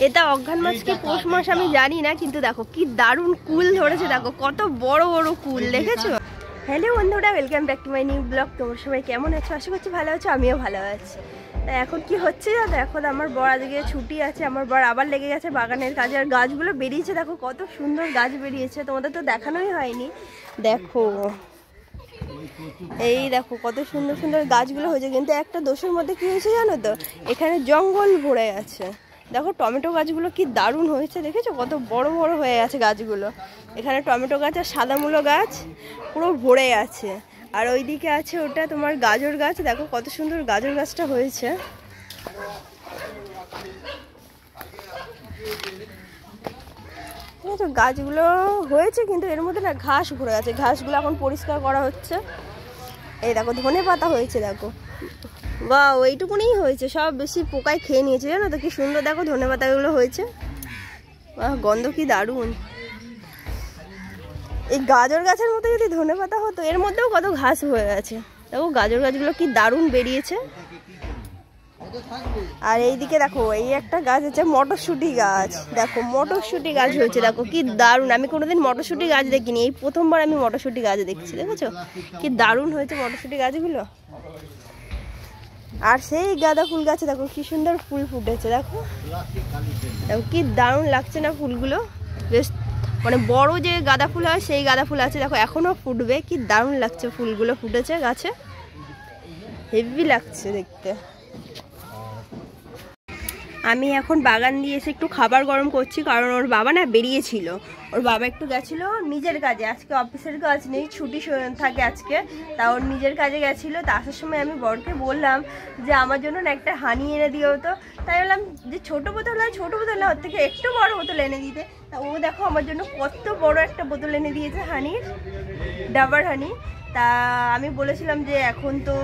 এটা অঘ্রান মাস কি পৌষ মাস আমি জানি না, কিন্তু দেখো কি দারুণ কুল ধরেছে, দেখো কত বড় বড় কুল, দেখেছো? হ্যালো বন্ধুরা, welcome back to my new blog. তোমরা সবাই কেমন আছো? আশা করছি ভালো আছো, আমিও ভালো আছি। তাই এখন কি হচ্ছে জানো, এখন আমার বর আজকে ছুটি আছে, আমার বর আবার লেগে গেছে বাগানের কাজে। আর গাছগুলো বেরিয়েছে, দেখো কত সুন্দর গাছ বেরিয়েছে, তোমাদের তো দেখানোই হয়নি। দেখো এই দেখো কত সুন্দর সুন্দর গাছগুলো হয়েছে, কিন্তু একটা দোষের মধ্যে কি হয়েছে জানো তো, এখানে জঙ্গল ভরে আছে। দেখো টমেটো গাছগুলো কি দারুণ হয়েছে, দেখেছো কত বড় বড় হয়ে আছে গাছগুলো। এখানে টমেটো গাছ আর সাদা মূলো গাছ পুরো ভরে আছে। আর ওইদিকে আছে ওটা তোমার গাজর গাছ, দেখো কত সুন্দর গাজর গাছটা হয়েছে। তো গাছগুলো হয়েছে, কিন্তু এর মধ্যে না ঘাস ভরে আছে, ঘাসগুলো এখন পরিষ্কার করা হচ্ছে। এই দেখো ধনে পাতা হয়েছে, দেখো বা ওইটুকুনি হয়েছে, সব বেশি পোকায় খেয়ে নিয়েছে জানো তো। কি সুন্দর দেখো ধনে পাতাগুলো হয়েছে, বাহ গন্ধ কি দারুণ। এই গাজর গাছের মতো যদি ধনে পাতা হতো, এর মধ্যেও কত ঘাস হয়ে আছে, দেখো গাজর গাছগুলো কি দারুণ বেরিয়েছে। আর এইদিকে দেখো এই একটা গাছ হচ্ছে মটরশুঁটি গাছ, দেখো মটরশুঁটি গাছ হয়েছে, দেখো কি দারুণ। আমি কোনোদিন মটরশুঁটি গাছ দেখিনি, এই প্রথমবার আমি মটরশুঁটি গাছ দেখছি, দেখেছো কি দারুণ হয়েছে মটরশুঁটি গাছগুলো। আর সেই গাঁদা ফুল গাছে দেখো কি সুন্দর ফুল ফুটেছে, দেখো দেখো কি দারুণ লাগছে না ফুলগুলো। বেশ মানে বড় যে গাঁদা ফুল হয় সেই গাঁদা ফুল আছে, দেখো এখনো ফুটবে, কি দারুণ লাগছে ফুলগুলো ফুটেছে গাছে, হেভি লাগছে দেখতে। আমি এখন বাগান দিয়ে এসে একটু খাবার গরম করছি, কারণ ওর বাবা না বেরিয়েছিল, ওর বাবা একটু গেছিলো নিজের কাজে, আজকে অফিসের কাজ নেই, ছুটি থাকে আজকে, তা ওর নিজের কাজে গেছিলো। তা আসার সময় আমি বরকে বললাম যে আমার জন্য না একটা হানি এনে দিও তো। তাই বললাম যে ছোটো বোতল হয়, ছোটো বোতল না, ওর থেকে একটু বড় বোতল এনে দিতে। তা ও দেখো আমার জন্য কত বড় একটা বোতল এনে দিয়েছে হানির, ডাবার হানি। তা আমি বলেছিলাম যে এখন তো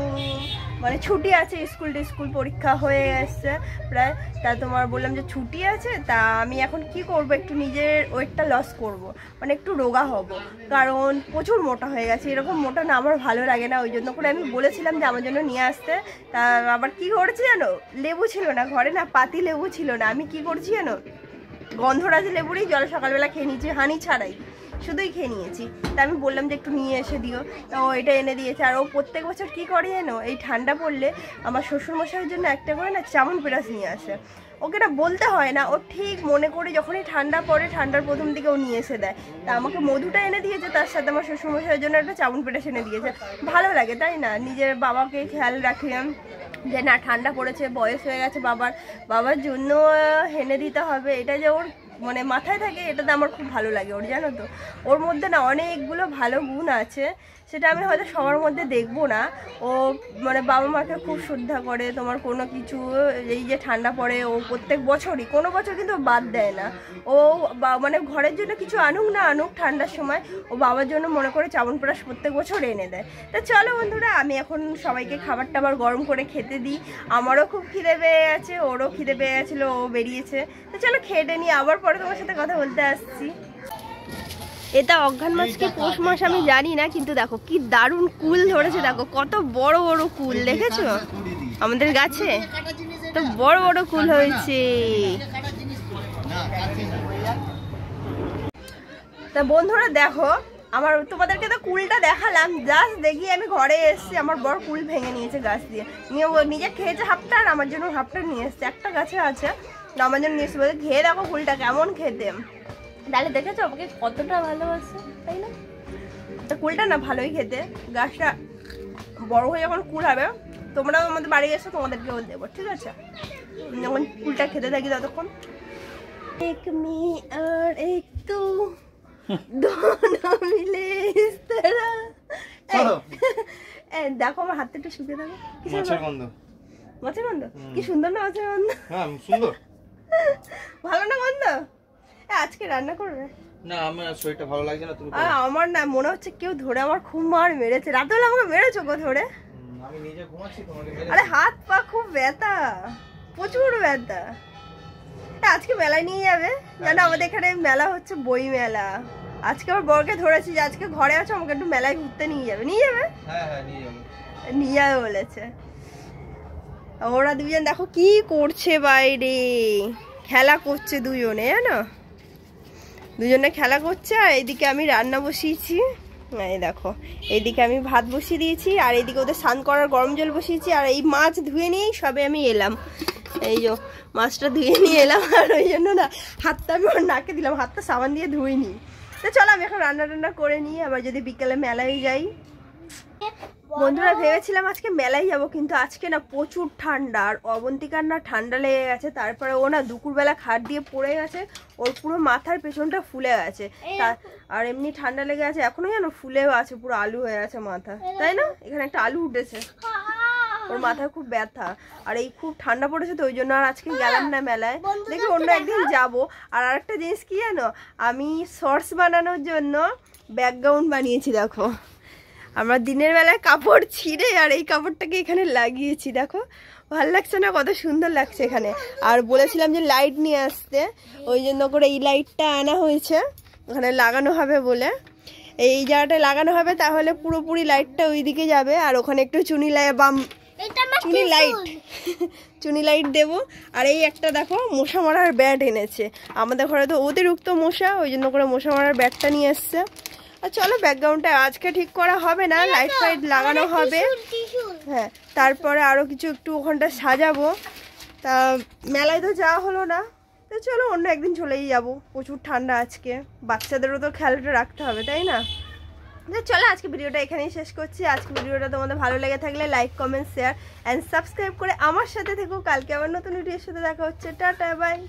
মানে ছুটি আছে, স্কুল পরীক্ষা হয়ে এসছে প্রায়, তা তোমার বললাম যে ছুটি আছে, তা আমি এখন কি করব, একটু নিজের ওয়েটটা লস করব, মানে একটু রোগা হব, কারণ প্রচুর মোটা হয়ে গেছে। এরকম মোটা না আমার ভালো লাগে না, ওই জন্য করে আমি বলেছিলাম যে আমার জন্য নিয়ে আসতে। তা আবার কি করেছি জানো, লেবু ছিল না ঘরে, না পাতি লেবু ছিল না, আমি কি করছি জানো, গন্ধরাজ লেবুরই জল সকালবেলা খেয়ে নিয়েছি, হানি ছাড়াই শুধুই খেয়ে নিয়েছি। তা আমি বললাম যে একটু নিয়ে এসে দিও, তা ও এটা এনে দিয়েছে। আর ও প্রত্যেক বছর কী করে জানো, এই ঠান্ডা পড়লে আমার শ্বশুরমশাইয়ের জন্য একটা করে না চামন পেরাস নিয়ে আসে। ওকে না বলতে হয় না, ও ঠিক মনে করে যখনই ঠান্ডা পড়ে, ঠান্ডার প্রথম দিকে ও নিয়ে এসে দেয়। তা আমাকে মধুটা এনে দিয়েছে, তার সাথে আমার শ্বশুরমশাইয়ের জন্য একটা চামন পেরাস এনে দিয়েছে। ভালো লাগে তাই না, নিজের বাবাকে খেয়াল রাখি যে না ঠান্ডা পড়েছে, বয়স হয়ে গেছে বাবার জন্য এনে দিতে হবে, এটা যে ওর মানে মাথায় থাকে, এটাতে আমার খুব ভালো লাগে ওর, জানো তো। ওর মধ্যে না অনেকগুলো ভালো গুণ আছে, সেটা আমি হয়তো সবার মধ্যে দেখবো না। ও মানে বাবা মাকে খুব শ্রদ্ধা করে, তোমার কোনো কিছু এই যে ঠান্ডা পড়ে, ও প্রত্যেক বছরই, কোনো বছর কিন্তু বাদ দেয় না। ও মানে ঘরের জন্য কিছু আনুক না আনুক, ঠান্ডার সময় ও বাবার জন্য মনে করে চাবন পরাশ প্রত্যেক বছর এনে দেয়। তা চলো বন্ধুরা, আমি এখন সবাইকে খাবার টাবার গরম করে খেতে দিই। আমারও খুব খিদে পেয়ে গেছে, ওরও খিদে পেয়ে গেছিলো, ও বেরিয়েছে। তো চলো খেয়ে নিই, আবার পরে তোমার সাথে কথা বলতে আসছি। এটা অঘ্রান মাস কি পৌষ মাস আমি জানি না, কিন্তু দেখো কি দারুণ কুল ধরেছে, দেখো কত বড় বড় কুল, দেখেছো আমাদের গাছে তো বড় বড় কুল হয়েছে। তা বন্ধুরা দেখো, আমার তোমাদেরকে তো কুলটা দেখালাম, জাস্ট দেখি আমি ঘরে এসেছি, আমার বর কুল ভেঙে নিয়েছে গাছ দিয়ে, নিয়ে নিজে খেয়েছে হাফটা, আর আমার জন্য হাফটা নিয়ে এসছে, একটা গাছে আছে আমার জন্য নিয়ে এসছে, বলছে খেয়ে দেখো কুলটা কেমন খেতে। তাহলে দেখেছো আমাকে কতটা ভালোবাসে, তাই না? তা কুলটা না ভালোই খেতে, গাছটা বড় হয়ে যখন কুল হবে, তোমরাও আমাদের বাড়ি এসো, তোমাদেরকেও দেবো, ঠিক আছে? যখন কুলটা খেতে থাকি ততক্ষণ। এক মি আর এক তু दोनों मिले इस तरह। দেখো আমার হাতটা একটু শুকিয়ে থাকো, মাছের গন্ধ, মাছের গন্ধ কি সুন্দর না, মাছের গন্ধ, হ্যাঁ সুন্দর, ভালো না গন্ধ? আজকে রান্না করবে না, আমার শরীরটা ভালো লাগছে না, তুমি আমার না মনে হচ্ছে কেউ ধরে আমার খুব মার মেরেছে, রাতে আমাকে মেরেছো গো ধরে, আমি নিজে ঘুমাচ্ছি তোমাকে মেরেছি। আরে হাত পা খুব ব্যথা, প্রচুর ব্যথা। আজকে মেলায় নিয়ে যাবে জানো, আমাদের এখানে মেলা হচ্ছে, বই মেলা। আজকে আমার বরকে ধরেছি যে আজকে ঘরে আছো, আমাকে একটু মেলায় ঘুরতে নিয়ে যাবে, নিয়ে যাবে, হ্যাঁ হ্যাঁ নিয়ে যাবে, নিয়ে যাবে বলেছে। ওরা দুজন দেখো কি করছে বাইরে, খেলা করছে দুজনে, জানো, দুজনে খেলা করছে। আর এইদিকে আমি রান্না বসিয়েছি, এই দেখো এইদিকে আমি ভাত বসিয়ে দিয়েছি, আর এইদিকে ওদের স্নান করার গরম জল বসিয়েছি। আর এই মাছ ধুয়ে নিয়েই সবে আমি এলাম, এই যে মাছটা ধুয়ে নিয়ে এলাম। আর ওই জন্য না হাতটা আমি ওর নাকে দিলাম, হাতটা সাবান দিয়ে ধুইনি। তো চলো আমি এখন রান্না টান্না করে নিই, আবার যদি বিকেলে মেলায় যাই। বন্ধুরা ভেবেছিলাম আজকে মেলায় যাব, কিন্তু আজকে না প্রচুর ঠান্ডা, আর অবন্তিকার না ঠান্ডা লেগে গেছে। তারপরে ও না দুপুরবেলা খাট দিয়ে পড়ে গেছে, ওর পুরো মাথার পেছনটা ফুলে গেছে। আর এমনি ঠান্ডা লেগে আছে, এখনো যেন ফুলেও আছে, পুরো আলু হয়ে আছে মাথা, তাই না? এখানে একটা আলু উঠেছে, ওর মাথায় খুব ব্যথা। আর এই খুব ঠান্ডা পড়েছে, তো ওই জন্য আর আজকে গেলাম না মেলায়, দেখি অন্য একদিন যাব। আর আরেকটা জিনিস কি জানো, আমি শর্টস বানানোর জন্য ব্যাকগ্রাউন্ড বানিয়েছি। দেখো আমরা দিনের বেলায় কাপড় ছিঁড়ে আর এই কাপড়টাকে এখানে লাগিয়েছি, দেখো ভালো লাগছে না? কত সুন্দর লাগছে এখানে। আর বলেছিলাম যে লাইট নিয়ে আসতে, ওই জন্য করে এই লাইটটা আনা হয়েছে, ওখানে লাগানো হবে বলে। এই জায়গাটায় লাগানো হবে, তাহলে পুরোপুরি লাইটটা ওইদিকে যাবে। আর ওখানে একটু চুনি লাইট দেবো। আর এই একটা দেখো মশা মারার ব্যাট এনেছে, আমাদের ঘরে তো অতিরিক্ত মশা, ওই জন্য করে মশা মারার ব্যাটটা নিয়ে এসছে। আর চলো ব্যাকগ্রাউন্ডটা আজকে ঠিক করা হবে না, লাইট ফাইট লাগানো হবে। হ্যাঁ, তারপরে আরও কিছু একটু ওখানটা সাজাবো। তা মেলায় তো যাওয়া হলো না, তো চলো অন্য একদিন চলেই যাবো। প্রচুর ঠান্ডা আজকে, বাচ্চাদেরও তো খেয়ালটা রাখতে হবে, তাই না? চলো আজকে ভিডিওটা এখানেই শেষ করছি। আজকে ভিডিওটা তোমাদের ভালো লেগে থাকলে like, comment, share and subscribe করে আমার সাথে থেকো। কালকে আবার নতুন ভিডিওর সাথে দেখা হচ্ছে। Tata, by.